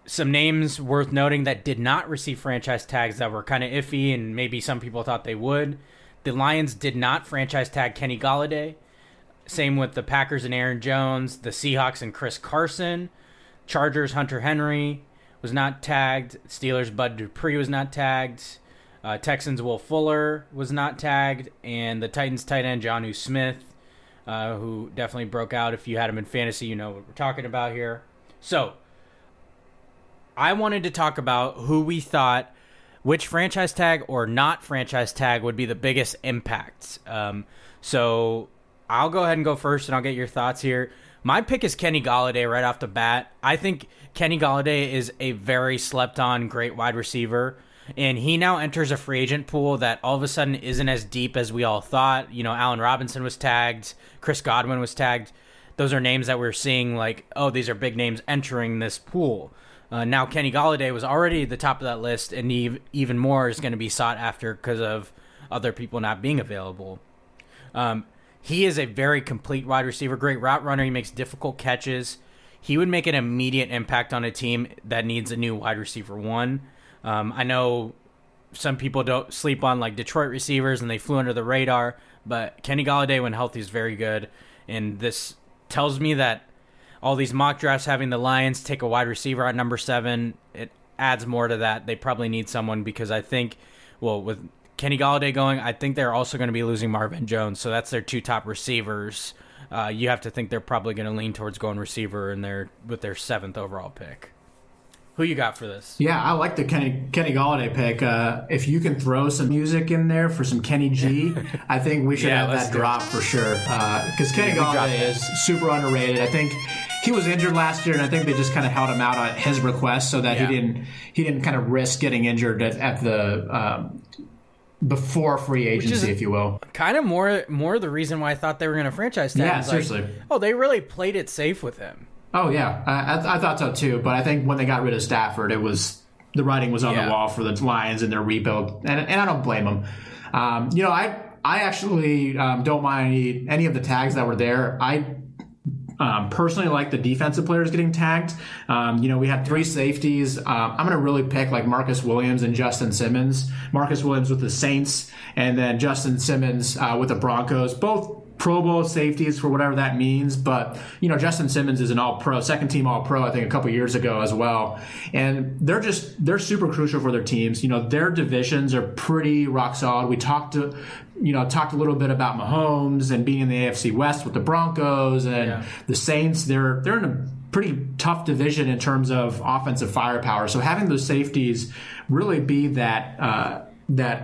some names worth noting that did not receive franchise tags that were kind of iffy, and maybe some people thought they would. The Lions did not franchise tag Kenny Golladay. Same with the Packers and Aaron Jones. The Seahawks and Chris Carson. Chargers, Hunter Henry was not tagged. Steelers, Bud Dupree was not tagged. Texans, Will Fuller was not tagged. And the Titans tight end, Jonnu Smith, who definitely broke out. If you had him in fantasy, you know what we're talking about here. So, I wanted to talk about who we thought, which franchise tag or not franchise tag would be the biggest impact. So I'll go ahead and go first, and I'll get your thoughts here. My pick is Kenny Golladay right off the bat. I think Kenny Golladay is a very slept-on, great wide receiver, and he now enters a free agent pool that all of a sudden isn't as deep as we all thought. You know, Allen Robinson was tagged. Chris Godwin was tagged. Those are names that we're seeing like, oh, these are big names entering this pool. Now Kenny Golladay was already at the top of that list, and even more is going to be sought after because of other people not being available. He is a very complete wide receiver, great route runner. He makes difficult catches. He would make an immediate impact on a team that needs a new wide receiver one. I know some people don't sleep on like Detroit receivers, and they flew under the radar, but Kenny Golladay, when healthy, is very good. And this tells me that all these mock drafts having the Lions take a wide receiver at number 7, it adds more to that. They probably need someone because I think, well, with Kenny Golladay going, I think they're also going to be losing Marvin Jones. So that's their 2 top receivers. You have to think they're probably going to lean towards going receiver with their 7th overall pick. Who you got for this?
Yeah, I like the Kenny Golladay pick. If you can throw some music in there for some Kenny G, I think we should have that drop for sure. Because Kenny Golladay is super underrated. I think he was injured last year, and I think they just kind of held him out at his request so that he didn't kind of risk getting injured at the before free agency, if you will.
Kind of more the reason why I thought they were going to franchise tag.
Yeah, seriously.
Like, they really played it safe with him.
Oh, yeah. I thought so, too. But I think when they got rid of Stafford, the writing was on the wall for the Lions and their rebuild. And I don't blame them. I actually don't mind any of the tags that were there. I personally like the defensive players getting tagged. We had 3 safeties. I'm going to really pick like Marcus Williams and Justin Simmons. Marcus Williams with the Saints, and then Justin Simmons with the Broncos. Both Pro Bowl safeties for whatever that means, but Justin Simmons is an All-Pro, second team All-Pro, I think a couple years ago as well, and they're super crucial for their teams. Their divisions are pretty rock solid. We talked a little bit about Mahomes and being in the AFC West with the Broncos and the Saints. They're in a pretty tough division in terms of offensive firepower. So having those safeties really be that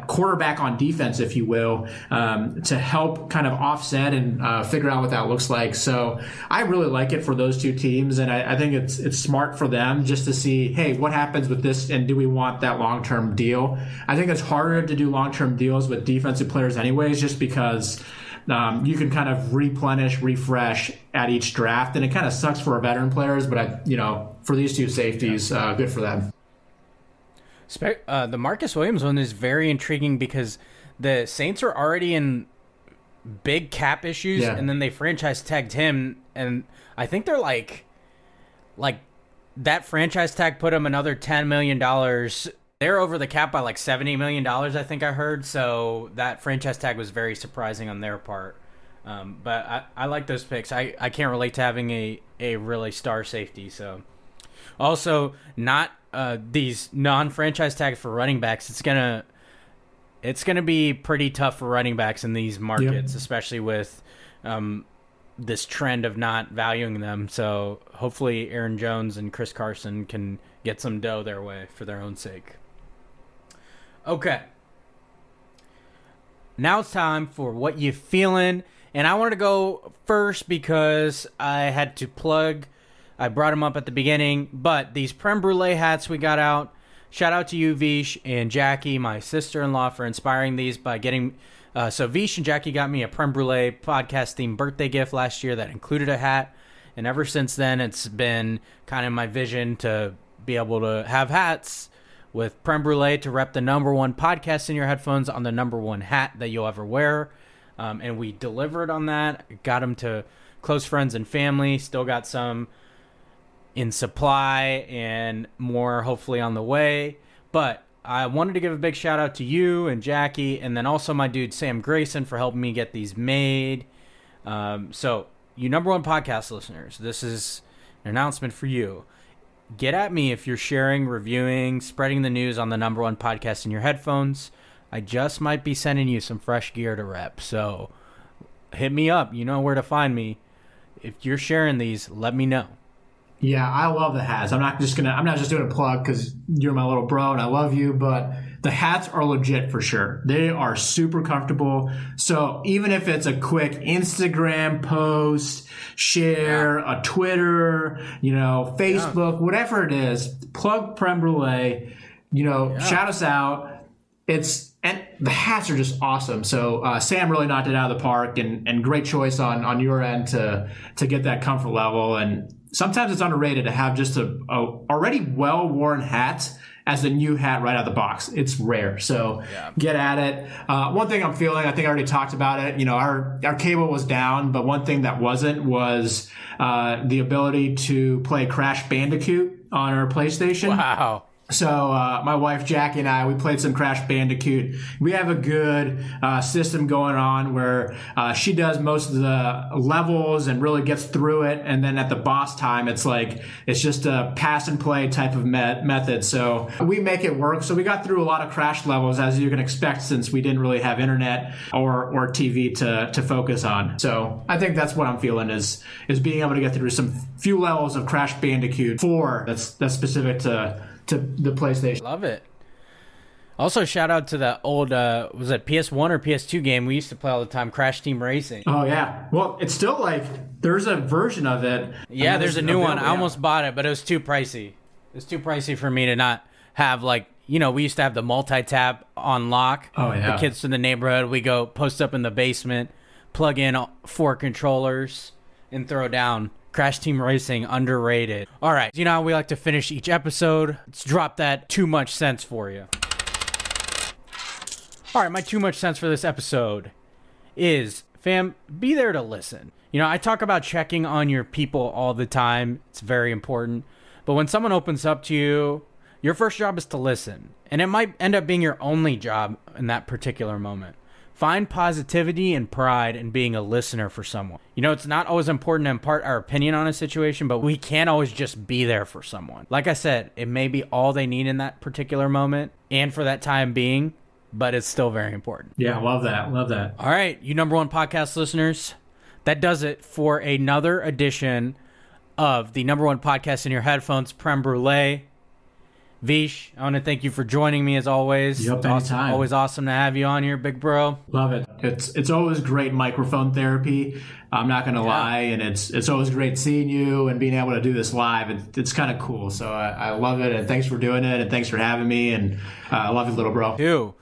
quarterback on defense, if you will, to help kind of offset and figure out what that looks like. So I really like it for those 2 teams, and I think it's smart for them just to see, hey, what happens with this, and do we want that long-term deal? I think it's harder to do long-term deals with defensive players anyways, just because you can kind of refresh at each draft, and it kind of sucks for our veteran players, but for these 2 safeties, good for them.
The Marcus Williams one is very intriguing because the Saints are already in big cap issues, and then they franchise tagged him, and I think they're like that franchise tag put him another $10 million. They're over the cap by like $70 million, I think I heard, so that franchise tag was very surprising on their part. But I like those picks. I can't relate to having a really star safety, so. Also, not these non-franchise tags for running backs. It's going to it's going to be pretty tough for running backs in these markets, especially with this trend of not valuing them. So hopefully Aaron Jones and Chris Carson can get some dough their way for their own sake. Okay. Now it's time for What You Feeling. And I wanted to go first because I had to plug. I brought them up at the beginning. But these Prem Brulee hats we got out. Shout out to you, Vish, and Jackie, my sister-in-law, for inspiring these by getting... so Vish and Jackie got me a Prem Brulee podcast-themed birthday gift last year that included a hat. And ever since then, it's been kind of my vision to be able to have hats with Prem Brulee to rep the #1 podcast in your headphones on the #1 hat that you'll ever wear. And we delivered on that. Got them to close friends and family. Still got some in supply and more hopefully on the way. But I wanted to give a big shout out to you and Jackie, and then also my dude Sam Grayson for helping me get these made. So you #1 podcast listeners, this is an announcement for you. Get at me if you're sharing, reviewing, spreading the news on the #1 podcast in your headphones. I just might be sending you some fresh gear to rep. So hit me up. You know where to find me. If you're sharing these, let me know.
Yeah, I love the hats. I'm not just doing a plug because you're my little bro and I love you, but the hats are legit for sure. They are super comfortable. So even if it's a quick Instagram post, share, a Twitter, Facebook, whatever it is, plug Prem Brulee, shout us out. And the hats are just awesome. So Sam really knocked it out of the park, and great choice on your end to get that comfort level. And sometimes it's underrated to have just a already well-worn hat as a new hat right out of the box. It's rare. So get at it. One thing I'm feeling, I think I already talked about it. Our cable was down, but one thing that wasn't was the ability to play Crash Bandicoot on our PlayStation.
Wow.
So my wife Jackie and I, we played some Crash Bandicoot. We have a good system going on where she does most of the levels and really gets through it, and then at the boss time, it's just a pass and play type of method. So we make it work. So we got through a lot of Crash levels, as you can expect, since we didn't really have internet or TV to focus on. So I think that's what I'm feeling is being able to get through some few levels of Crash Bandicoot 4 that's specific to the PlayStation.
Love it. Also, shout out to the old, was it PS1 or PS2 game we used to play all the time, Crash Team Racing.
Oh, yeah. Well, it's still there's a version of it.
Yeah, there's a new one. I almost bought it, but it was too pricey. It was too pricey for me to not have, we used to have the multi-tap on lock.
Oh, yeah.
The kids in the neighborhood, we go post up in the basement, plug in 4 controllers, and throw down. Crash Team Racing, underrated. All right, you know how we like to finish each episode? Let's drop that too much sense for you. All right, my too much sense for this episode is, fam, be there to listen. I talk about checking on your people all the time. It's very important. But when someone opens up to you, your first job is to listen. And it might end up being your only job in that particular moment. Find positivity and pride in being a listener for someone. It's not always important to impart our opinion on a situation, but we can't always just be there for someone. Like I said, it may be all they need in that particular moment and for that time being, but it's still very important.
Yeah, love that. Love that.
All right, you #1 podcast listeners, that does it for another edition of the #1 podcast in your headphones, Prem Brulee. Vish, I want to thank you for joining me as always.
Yep, anytime.
Always awesome to have you on here, big bro.
Love it. It's always great microphone therapy. I'm not going to lie, and it's always great seeing you and being able to do this live. It's kind of cool, so I love it, and thanks for doing it, and thanks for having me, and I love you, little bro.
Too.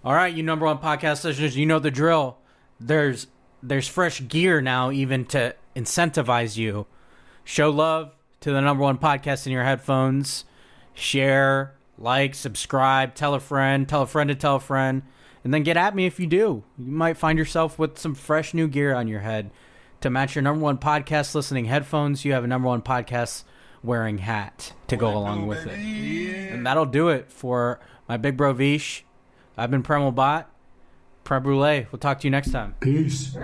All right, you #1 podcast listeners, you know the drill. There's fresh gear now even to incentivize you. Show love to the #1 podcast in your headphones. Share, like, subscribe, tell a friend to tell a friend, and then get at me if you do. You might find yourself with some fresh new gear on your head to match your #1 podcast listening headphones. You have a #1 podcast wearing hat to go along with it. And that'll do it for my big bro Vish. I've been Premal Bot. Prem Brulee. We'll talk to you next time.
Peace.